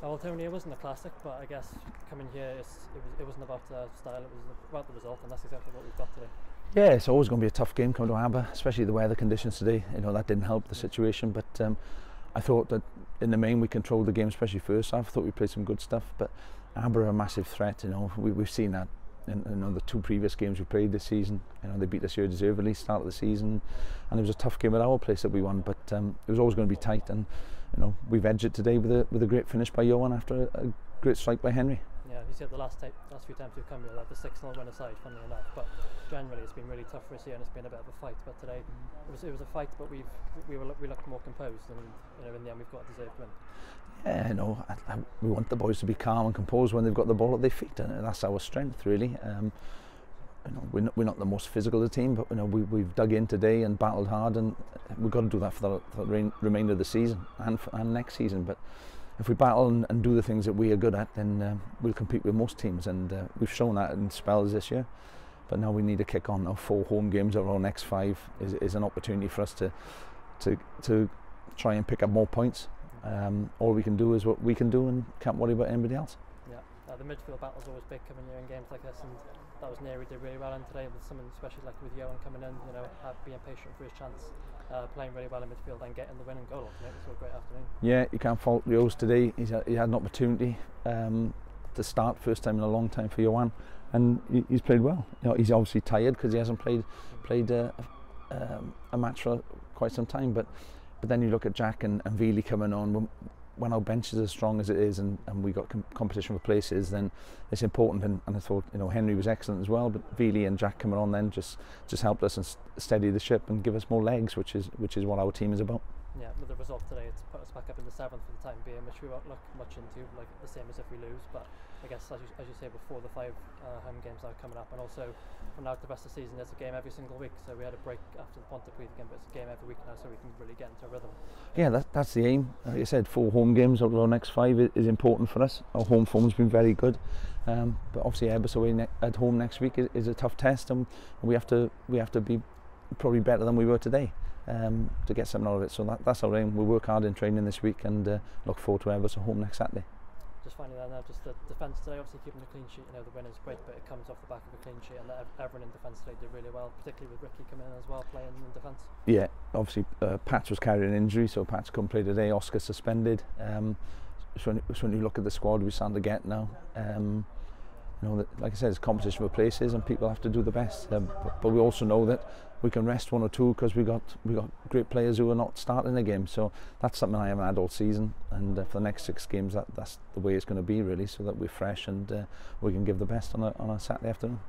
Well, Tony, it wasn't a classic, but I guess coming here, it wasn't about style, it was about the result, and that's exactly what we've got today. Yeah, it's always going to be a tough game coming to Aber, especially the weather conditions today. You know, that didn't help the situation, but I thought that in the main we controlled the game, especially first half. I thought we played some good stuff, but Aber are a massive threat. You know, we've seen that in the two previous games we played this season. You know, they beat us here deservedly start of the season, and it was a tough game at our place that we won, but it was always going to be tight, and you know, we've edged it today with a great finish by Johan after a great strike by Henry. Yeah, you said the last few times we've come here, like the 6-0 win aside, funnily enough, but generally it's been really tough for us here and it's been a bit of a fight. But today it was a fight, but we looked more composed, and you know, in the end we've got a deserved win. Yeah, you know, we want the boys to be calm and composed when they've got the ball at their feet, and that's our strength really. You know, we're not the most physical of the team, but you know, we've dug in today and battled hard, and we've got to do that for the remainder of the season and next season. But if we battle and do the things that we are good at, then we'll compete with most teams, and we've shown that in spells this year. But now we need to kick on. Now 4 home games out of our next 5 is an opportunity for us to try and pick up more points. All we can do is what we can do, and can't worry about anybody else. Yeah, the midfield battle's always big coming here in games like this, and that was near we did really well in today, with someone especially like with Johan coming in, you know, being patient for his chance, playing really well in midfield and getting the winning goal. It was a great afternoon. Yeah, you can't fault Jo's today. He had an opportunity to start, first time in a long time for Johan, and he's played well. You know, he's obviously tired because he hasn't played a match for quite some time, but then you look at Jack and Veely coming on. When our bench is as strong as it is, and we got competition for places, then it's important. And I thought, you know, Henry was excellent as well, but Veely and Jack coming on then just helped us and steady the ship and give us more legs, which is what our team is about. Yeah, with the result today, it's put us back up in the 7th for the time being, which we won't look much into, like the same as if we lose. But I guess as you say before, the 5 home games are coming up, and also from now to the rest of the season, there's a game every single week. So we had a break after the Pontypridd game, but it's a game every week now, so we can really get into a rhythm. Yeah, that's the aim. Like I said, 4 home games out of our next 5 is important for us. Our home form's been very good, but obviously Aberystwyth at home next week is a tough test, and we have to be probably better than we were today to get something out of it. So that's our aim. We'll work hard in training this week, and look forward to Aberystwyth home next Saturday. Just finally then, just the defence today, obviously keeping a clean sheet, you know, the win is great, but it comes off the back of a clean sheet, and everyone in defence today did really well, particularly with Ricky coming in as well, playing in defence. Yeah, obviously Pat's was carrying an injury, so Pat's couldn't play today. Oscar suspended. So when you look at the squad we're starting to get now, you know, like I said, it's competition for places, and people have to do the best. But we also know that we can rest 1 or 2 because we got great players who are not starting the game. So that's something I haven't had all season, and for the next 6 games, that's the way it's going to be really, so that we're fresh and we can give the best on a Saturday afternoon.